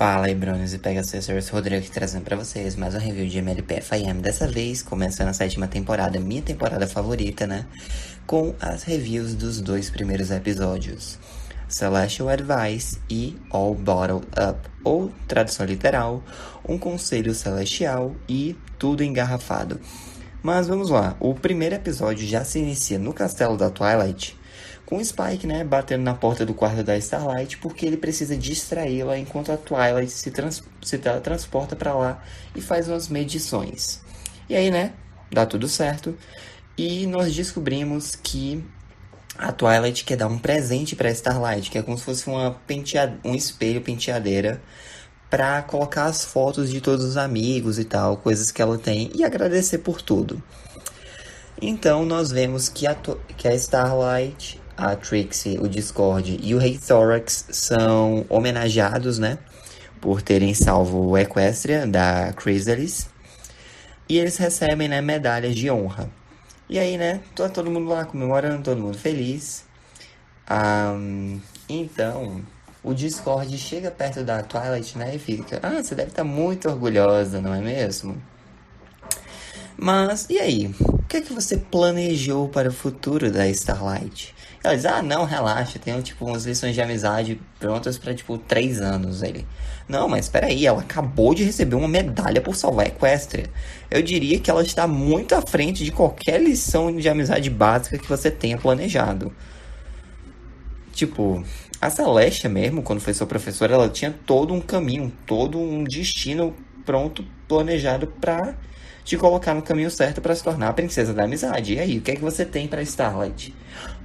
Fala aí, Brunos e Pegasus, Rodrigo aqui trazendo pra vocês mais um review de MLP FIM. Dessa vez, começando a sétima temporada, minha temporada favorita, né? Com as reviews dos dois primeiros episódios, Celestial Advice e All Bottled Up, ou, tradução literal, Um Conselho Celestial e Tudo Engarrafado. Mas vamos lá, o primeiro episódio já se inicia no castelo da Twilight, com o Spike, né, batendo na porta do quarto da Starlight, porque ele precisa distraí-la enquanto a Twilight se teletransporta para lá e faz umas medições. E aí, né, dá tudo certo, e nós descobrimos que a Twilight quer dar um presente para Starlight, que é como se fosse um espelho penteadeira, para colocar as fotos de todos os amigos e tal, coisas que ela tem, e agradecer por tudo. Então nós vemos que a Starlight, a Trixie, o Discord e o Rei Thorax são homenageados, né? Por terem salvo o Equestria da Chrysalis. E eles recebem, né, medalhas de honra. E aí, né, tá todo mundo lá comemorando, todo mundo feliz. Então, o Discord chega perto da Twilight, né, e fica... você deve estar muito orgulhosa, não é mesmo? Mas, e aí? O que é que você planejou para o futuro da Starlight? Ela diz, não, relaxa, tenho, umas lições de amizade prontas para, 3 anos. Ele, não, mas espera aí, ela acabou de receber uma medalha por salvar a Equestria. Eu diria que ela está muito à frente de qualquer lição de amizade básica que você tenha planejado. A Celestia mesmo, quando foi sua professora, ela tinha todo um caminho, todo um destino pronto, planejado para te colocar no caminho certo para se tornar a princesa da amizade. E aí, o que é que você tem para Starlight?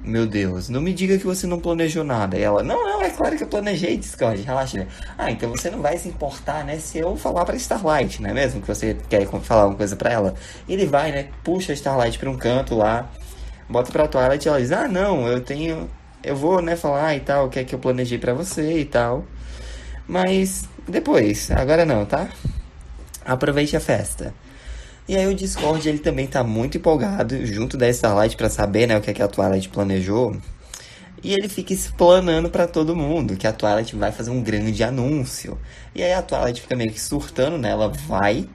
Meu Deus, não me diga que você não planejou nada. E ela, não, é claro que eu planejei, Discord, relaxa, né? Então você não vai se importar, né, se eu falar pra Starlight, não é mesmo? Que você quer falar uma coisa pra ela. Ele vai, né, puxa a Starlight pra um canto lá, bota pra Twilight e ela diz, não, eu vou, né, falar e tal, o que é que eu planejei pra você e tal. Mas depois, agora não, tá? Aproveite a festa. E aí o Discord, ele também tá muito empolgado, junto da Starlight, pra saber, né, o que é que a Twilight planejou. E ele fica explanando pra todo mundo que a Twilight vai fazer um grande anúncio. E aí a Twilight fica meio que surtando, né, ela vai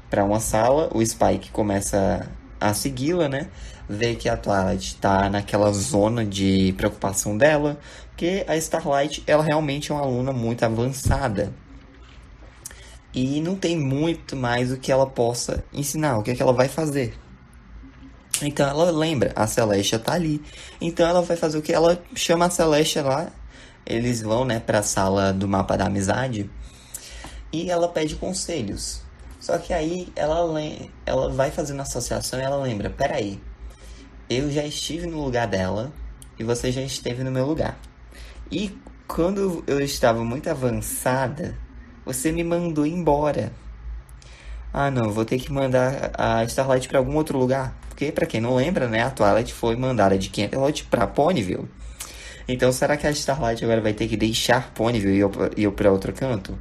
pra uma sala, o Spike começa a segui-la, né, vê que a Twilight tá naquela zona de preocupação dela, porque a Starlight, ela realmente é uma aluna muito avançada. E não tem muito mais o que ela possa ensinar, o que é que ela vai fazer. Então ela lembra, a Celestia tá ali. Então ela vai fazer o que? Ela chama a Celestia lá. Eles vão, né, pra sala do mapa da amizade. E ela pede conselhos. Só que aí ela vai fazendo associação e ela lembra, peraí, eu já estive no lugar dela e você já esteve no meu lugar. E quando eu estava muito avançada, você me mandou embora. Não, vou ter que mandar a Starlight para algum outro lugar. Porque, para quem não lembra, né, a Twilight foi mandada de Canterlot para Ponyville. Então, será que a Starlight agora vai ter que deixar Ponyville e ir para outro canto?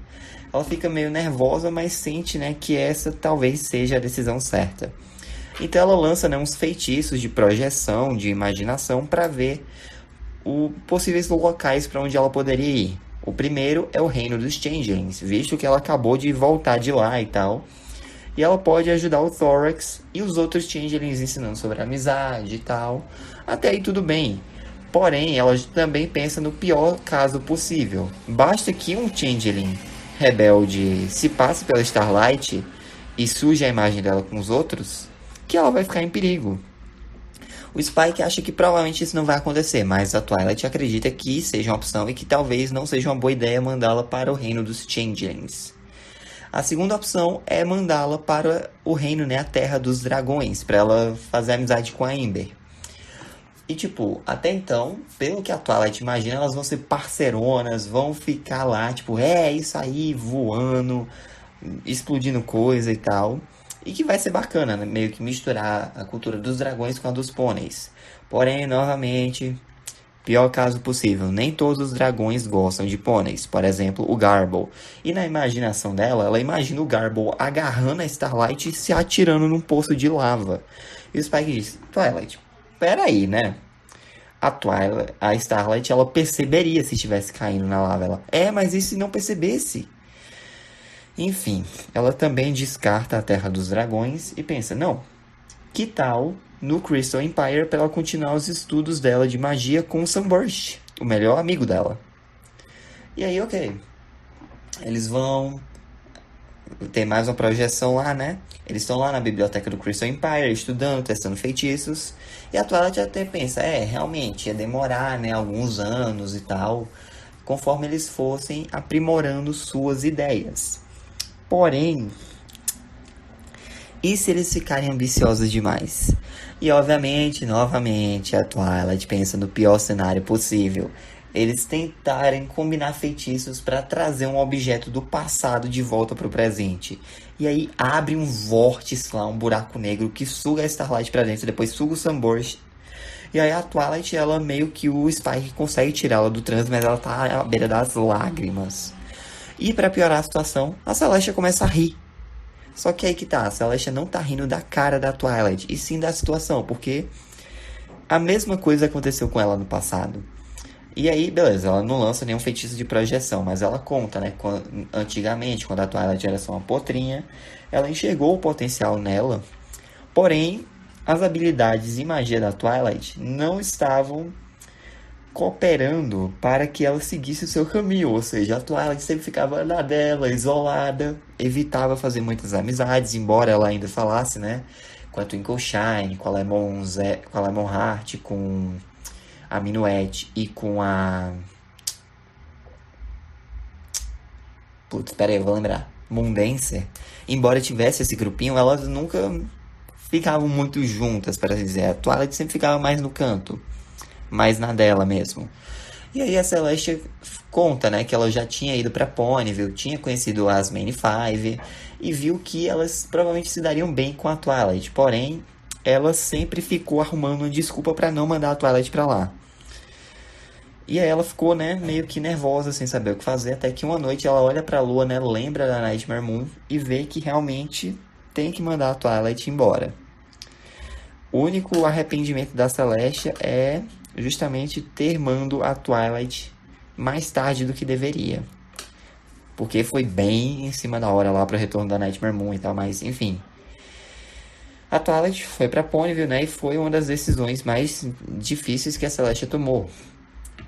Ela fica meio nervosa, mas sente, né, que essa talvez seja a decisão certa. Então, ela lança, né, uns feitiços de projeção, de imaginação, para ver possíveis locais para onde ela poderia ir. O primeiro é o reino dos Changelings, visto que ela acabou de voltar de lá e tal. E ela pode ajudar o Thorax e os outros Changelings ensinando sobre amizade e tal. Até aí tudo bem. Porém, ela também pensa no pior caso possível. Basta que um Changeling rebelde se passe pela Starlight e suje a imagem dela com os outros, que ela vai ficar em perigo. O Spike acha que provavelmente isso não vai acontecer, mas a Twilight acredita que seja uma opção e que talvez não seja uma boa ideia mandá-la para o reino dos Changelings. A segunda opção é mandá-la para o reino, né, a Terra dos Dragões, para ela fazer amizade com a Ember. E até então, pelo que a Twilight imagina, elas vão ser parceironas, vão ficar lá, isso aí, voando, explodindo coisa e tal. E que vai ser bacana, né? Meio que misturar a cultura dos dragões com a dos pôneis. Porém, novamente, pior caso possível. Nem todos os dragões gostam de pôneis. Por exemplo, o Garble. E na imaginação dela, ela imagina o Garble agarrando a Starlight e se atirando num poço de lava. E o Spike diz, Twilight, peraí, né? A Starlight, ela perceberia se estivesse caindo na lava. Ela, mas e se não percebesse? Enfim, ela também descarta a Terra dos Dragões e pensa, não, que tal no Crystal Empire para ela continuar os estudos dela de magia com o Sunburst, o melhor amigo dela. E aí, ok, eles vão ter mais uma projeção lá, né? Eles estão lá na biblioteca do Crystal Empire, estudando, testando feitiços. E a Twilight até pensa, realmente, ia demorar, né, alguns anos e tal, conforme eles fossem aprimorando suas ideias. Porém, e se eles ficarem ambiciosos demais? E obviamente, novamente, a Twilight pensa no pior cenário possível. Eles tentarem combinar feitiços para trazer um objeto do passado de volta para o presente. E aí abre um vórtice lá, um buraco negro que suga a Starlight para dentro, depois suga o Sunburst. E aí a Twilight, ela meio que o Spike consegue tirá-la do transe, mas ela tá à beira das lágrimas. E para piorar a situação, a Celestia começa a rir. Só que aí que tá, a Celestia não tá rindo da cara da Twilight, e sim da situação, porque a mesma coisa aconteceu com ela no passado. E aí, beleza, ela não lança nenhum feitiço de projeção, mas ela conta, né? Antigamente, quando a Twilight era só uma potrinha, ela enxergou o potencial nela, porém, as habilidades e magia da Twilight não estavam cooperando para que ela seguisse o seu caminho, ou seja, a Twilight sempre ficava na dela, isolada, evitava fazer muitas amizades, embora ela ainda falasse, né, com a Twinkle Shine, com a Lemon Heart, com a Minuet e com a... Putz, pera aí, eu vou lembrar. Moondancer. Embora tivesse esse grupinho, elas nunca ficavam muito juntas, para dizer. A Twilight sempre ficava mais no canto, mais na dela mesmo. E aí a Celeste conta, né, que ela já tinha ido pra Ponyville, tinha conhecido as Main Five e viu que elas provavelmente se dariam bem com a Twilight. Porém, ela sempre ficou arrumando uma desculpa pra não mandar a Twilight pra lá. E aí ela ficou, né, meio que nervosa, sem saber o que fazer, até que uma noite ela olha pra lua, né, lembra da Nightmare Moon e vê que realmente tem que mandar a Twilight embora. O único arrependimento da Celestia é justamente ter mando a Twilight mais tarde do que deveria. Porque foi bem em cima da hora lá pro retorno da Nightmare Moon e tal, mas enfim. A Twilight foi pra Ponyville, né, e foi uma das decisões mais difíceis que a Celestia tomou.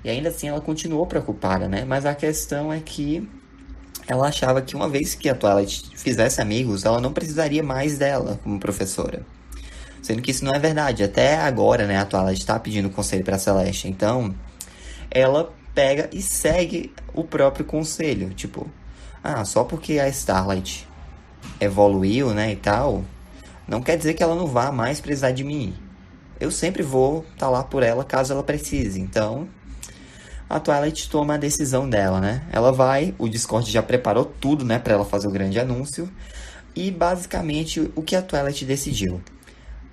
E ainda assim ela continuou preocupada, né, mas a questão é que ela achava que uma vez que a Twilight fizesse amigos, ela não precisaria mais dela como professora. Sendo que isso não é verdade. Até agora, né, a Twilight está pedindo conselho para a Celeste. Então, ela pega e segue o próprio conselho. Tipo, só porque a Starlight evoluiu, né, e tal, não quer dizer que ela não vá mais precisar de mim. Eu sempre vou estar lá por ela caso ela precise. Então, a Twilight toma a decisão dela, né? Ela vai, o Discord já preparou tudo, né, para ela fazer o grande anúncio. E, basicamente, o que a Twilight decidiu?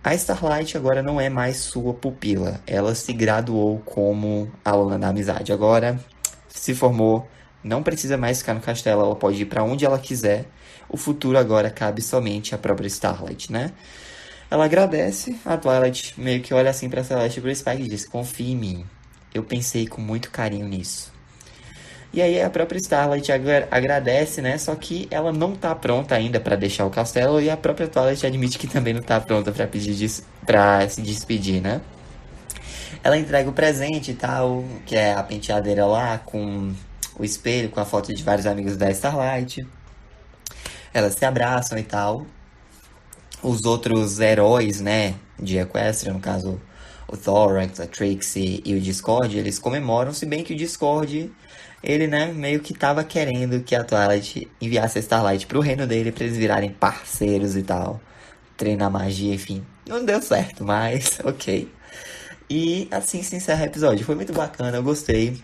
A Starlight agora não é mais sua pupila. Ela se graduou como aluna da amizade. Agora se formou, não precisa mais ficar no castelo, ela pode ir para onde ela quiser. O futuro agora cabe somente à própria Starlight, né? Ela agradece, a Twilight meio que olha assim para Celeste e pro Spike e diz: confie em mim, eu pensei com muito carinho nisso. E aí a própria Starlight agradece, né? Só que ela não tá pronta ainda para deixar o castelo e a própria Twilight admite que também não tá pronta para se despedir, né? Ela entrega o presente e tal, que é a penteadeira lá com o espelho, com a foto de vários amigos da Starlight. Elas se abraçam e tal. Os outros heróis, né, de Equestria, no caso o Thorax, a Trixie e o Discord, eles comemoram, se bem que o Discord, ele, né, meio que tava querendo que a Twilight enviasse a Starlight pro reino dele pra eles virarem parceiros e tal. Treinar magia, enfim. Não deu certo, mas ok. E assim se encerra o episódio. Foi muito bacana, eu gostei.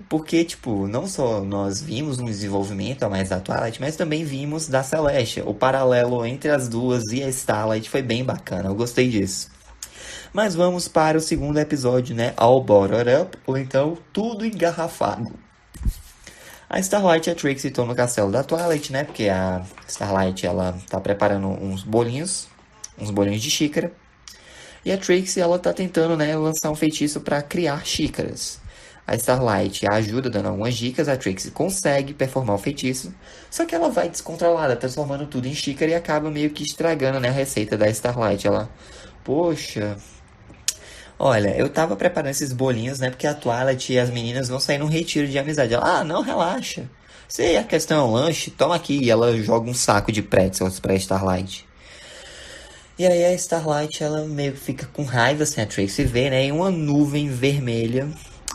Porque, tipo, não só nós vimos um desenvolvimento a mais da Twilight, mas também vimos da Celestia. O paralelo entre as duas e a Starlight foi bem bacana, eu gostei disso. Mas vamos para o segundo episódio, né? All Bottled Up, ou então Tudo Engarrafado. A Starlight e a Trixie estão no castelo da Twilight, né? Porque a Starlight, ela tá preparando uns bolinhos de xícara. E a Trixie, ela tá tentando, né, lançar um feitiço para criar xícaras. A Starlight a ajuda dando algumas dicas, a Trixie consegue performar o feitiço, só que ela vai descontrolada, transformando tudo em xícara e acaba meio que estragando, né, a receita da Starlight. Ela, poxa, olha, eu tava preparando esses bolinhos, né, porque a Twilight e as meninas vão sair num retiro de amizade. Ela, não, relaxa. Se a questão é um lanche, toma aqui. E ela joga um saco de pretzels pra Starlight. E aí a Starlight, ela meio que fica com raiva sem a Trixie ver, né? E uma nuvem vermelha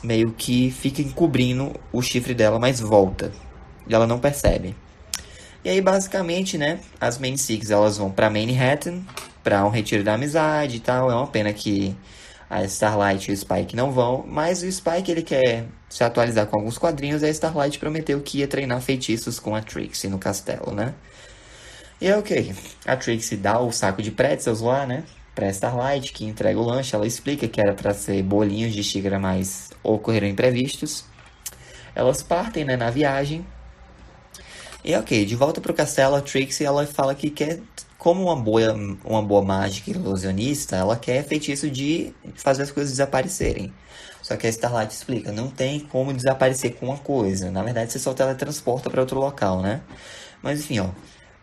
meio que fica encobrindo o chifre dela, mas volta. E ela não percebe. E aí, basicamente, né? As Main Six, elas vão pra Manhattan, pra um retiro da amizade e tal. É uma pena que a Starlight e o Spike não vão. Mas o Spike, ele quer se atualizar com alguns quadrinhos. E a Starlight prometeu que ia treinar feitiços com a Trixie no castelo, né? E é ok. A Trixie dá o saco de pretzels lá, né? Pra Starlight, que entrega o lanche. Ela explica que era pra ser bolinhos de xícara, mas ocorreram imprevistos. Elas partem, né, na viagem. E é ok, de volta pro castelo, a Trixie, ela fala que quer, como uma boa mágica ilusionista, ela quer feitiço de fazer as coisas desaparecerem. Só que a Starlight explica, não tem como desaparecer com uma coisa. Na verdade, você só teletransporta para outro local, né? Mas enfim, ó,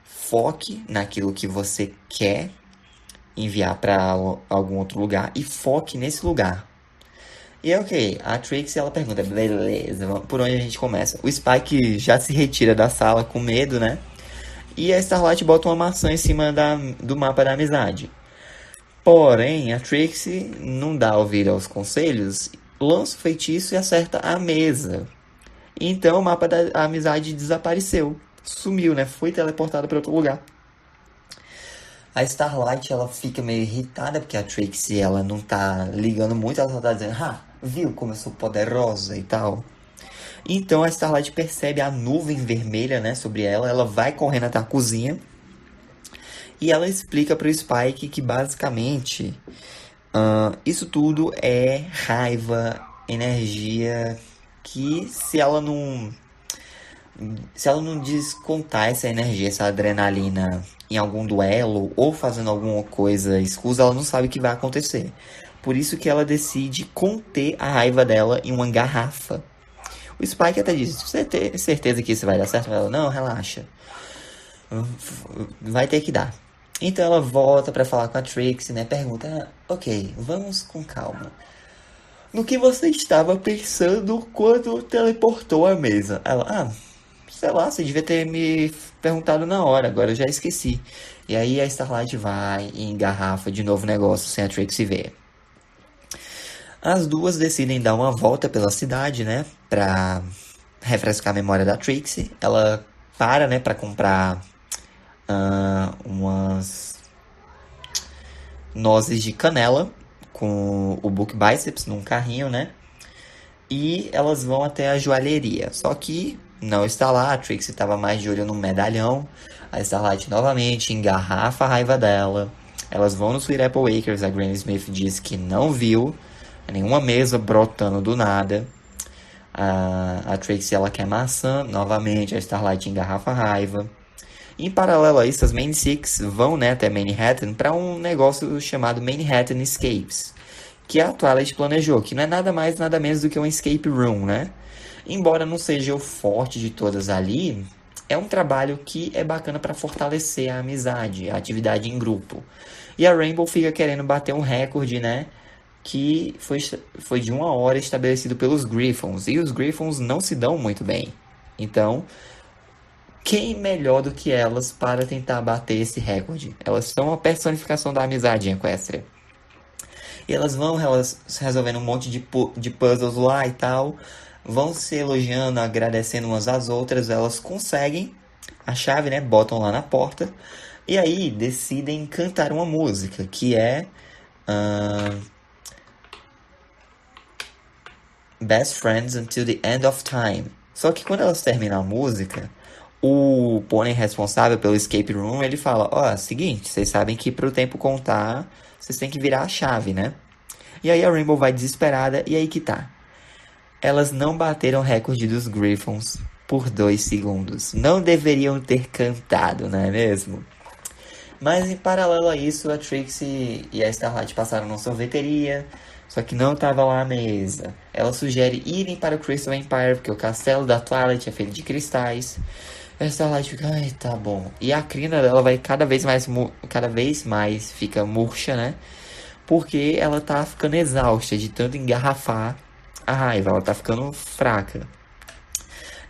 foque naquilo que você quer enviar para algum outro lugar e foque nesse lugar. E é ok, a Trixie ela pergunta, beleza, por onde a gente começa? O Spike já se retira da sala com medo, né? E a Starlight bota uma maçã em cima do mapa da amizade. Porém, a Trixie não dá ouvido aos conselhos, lança o feitiço e acerta a mesa. Então o mapa da amizade desapareceu, sumiu, né? Foi teleportado para outro lugar. A Starlight, ela fica meio irritada porque a Trixie, ela não tá ligando muito, ela só tá dizendo, viu como eu sou poderosa e tal. Então a Starlight percebe a nuvem vermelha, né, sobre ela, ela vai correndo até a cozinha e ela explica pro Spike que basicamente isso tudo é raiva, energia, que se ela não descontar essa energia, essa adrenalina em algum duelo ou fazendo alguma coisa escusa, ela não sabe o que vai acontecer. Por isso que ela decide conter a raiva dela em uma garrafa. O Spike até diz, você tem certeza que isso vai dar certo? Ela, não, relaxa. Vai ter que dar. Então ela volta pra falar com a Trixie, né? Pergunta, ok, vamos com calma. No que você estava pensando quando teleportou a mesa? Ela, sei lá, você devia ter me perguntado na hora, agora eu já esqueci. E aí a Starlight vai e engarrafa de novo o negócio sem a Trixie ver. As duas decidem dar uma volta pela cidade, né? Pra refrescar a memória da Trixie. Ela para, né? Pra comprar umas nozes de canela com o Book Biceps num carrinho, né? E elas vão até a joalheria. Só que não está lá, a Trixie estava mais de olho no medalhão. A Starlight novamente engarrafa a raiva dela. Elas vão no Sweet Apple Acres, a Granny Smith diz que não viu nenhuma mesa brotando do nada. A Trixie ela quer maçã, novamente a Starlight engarrafa a raiva. Em paralelo a isso, as Main Six vão, né, até Manhattan para um negócio chamado Manhattan Escapes, que a Twilight planejou, que não é nada mais, nada menos do que um escape room, né? Embora não seja o forte de todas ali, é um trabalho que é bacana para fortalecer a amizade, a atividade em grupo. E a Rainbow fica querendo bater um recorde, né? Que foi de 1 hora estabelecido pelos Griffons. E os Griffons não se dão muito bem. Então, quem melhor do que elas para tentar bater esse recorde? Elas são a personificação da amizade em Equestria. E elas resolvendo um monte de puzzles lá e tal. Vão se elogiando, agradecendo umas às outras. Elas conseguem a chave, né? Botam lá na porta. E aí decidem cantar uma música, que é Best Friends Until the End of Time. Só que quando elas terminam a música, o pônei responsável pelo escape room, ele fala, seguinte, vocês sabem que pro tempo contar, vocês têm que virar a chave, né? E aí a Rainbow vai desesperada, e aí que tá. Elas não bateram o recorde dos Griffons por 2 segundos. Não deveriam ter cantado, não é mesmo? Mas em paralelo a isso, a Trixie e a Starlight passaram numa sorveteria, Só que não tava lá à mesa. Ela sugere irem para o Crystal Empire, porque o castelo da Twilight é feito de cristais. A Starlight fica, ai, tá bom. E a crina dela vai cada vez mais fica murcha, né? Porque ela tá ficando exausta de tanto engarrafar a raiva, ela tá ficando fraca.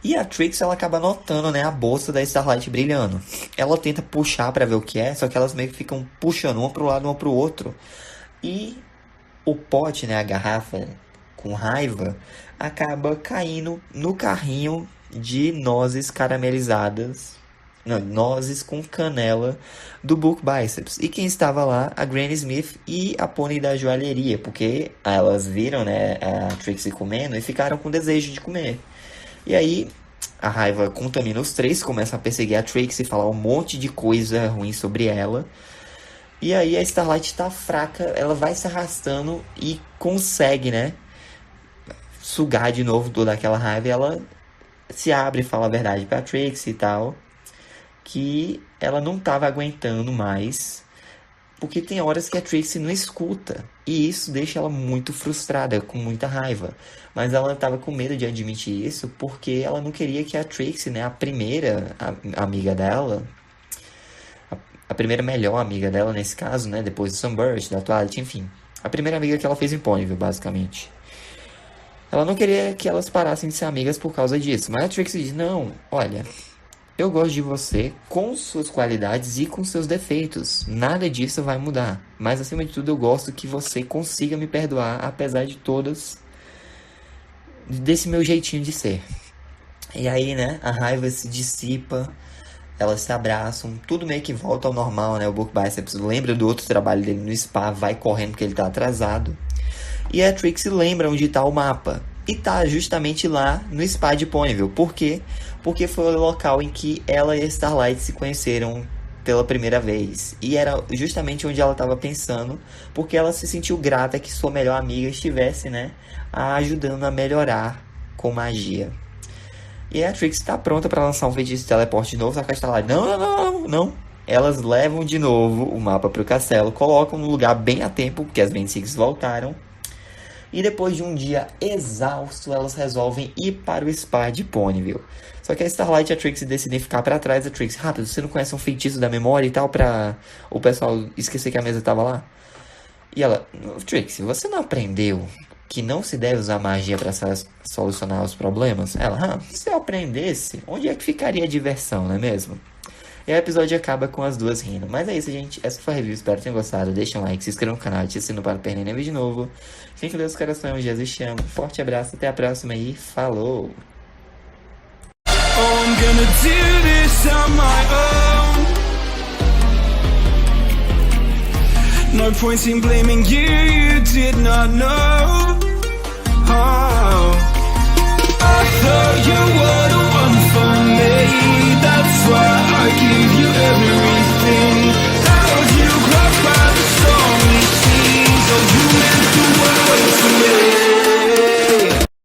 E a Trix, ela acaba notando, né, a bolsa da Starlight brilhando. Ela tenta puxar pra ver o que é, só que elas meio que ficam puxando uma pro lado, uma pro outro. E o pote, né, a garrafa com raiva, acaba caindo no carrinho de nozes caramelizadas. Não, nozes com canela do Book Biceps. E quem estava lá? A Granny Smith e a Pony da joalheria. Porque elas viram, né, a Trixie comendo e ficaram com desejo de comer. E aí, a raiva contamina os três, começa a perseguir a Trixie, falar um monte de coisa ruim sobre ela. E aí a Starlight tá fraca, ela vai se arrastando e consegue, né, sugar de novo toda aquela raiva. E ela se abre e fala a verdade pra Trixie e tal, que ela não tava aguentando mais, porque tem horas que a Trixie não escuta. E isso deixa ela muito frustrada, com muita raiva. Mas ela estava com medo de admitir isso, porque ela não queria que a Trixie, né, a primeira amiga dela, a primeira melhor amiga dela nesse caso, né, depois do Sunburst, da Twilight, enfim. A primeira amiga que ela fez em Ponyville, basicamente. Ela não queria que elas parassem de ser amigas por causa disso. Mas a Trixie diz, não, olha, eu gosto de você com suas qualidades e com seus defeitos. Nada disso vai mudar. Mas acima de tudo eu gosto que você consiga me perdoar, apesar de todas, desse meu jeitinho de ser. E aí, né, a raiva se dissipa, elas se abraçam, tudo meio que volta ao normal, né? O Book Biceps lembra do outro trabalho dele no spa, vai correndo porque ele tá atrasado. E a Trixie lembra onde tá o mapa. E tá justamente lá no spa de Ponyville. Por quê? Porque foi o local em que ela e a Starlight se conheceram pela primeira vez. E era justamente onde ela estava pensando, porque ela se sentiu grata que sua melhor amiga estivesse, né, a ajudando a melhorar com magia. E a Trixie está pronta para lançar um feitiço de teleporte de novo, só que a Starlight, não. Elas levam de novo o mapa para o castelo, colocam no lugar bem a tempo, porque as 25 voltaram. E depois de um dia exausto, elas resolvem ir para o spa de Ponyville. Só que a Starlight e a Trixie decidem ficar para trás. A Trixie, rápido, você não conhece um feitiço da memória e tal, pra o pessoal esquecer que a mesa tava lá? E ela, Trixie, você não aprendeu que não se deve usar magia para solucionar os problemas? Ela, se eu aprendesse, onde é que ficaria a diversão, não é mesmo? E o episódio acaba com as duas rindo. Mas é isso, gente. Essa foi a review. Espero que tenham gostado. Deixa um like, se inscreva no canal, te assina para não perder nenhum vídeo novo. Fiquem com Deus no coração. Jesus te ama. Forte abraço. Até a próxima e falou! Oh, I'm gonna do this on my own. No point in blaming you, you did not know. Oh,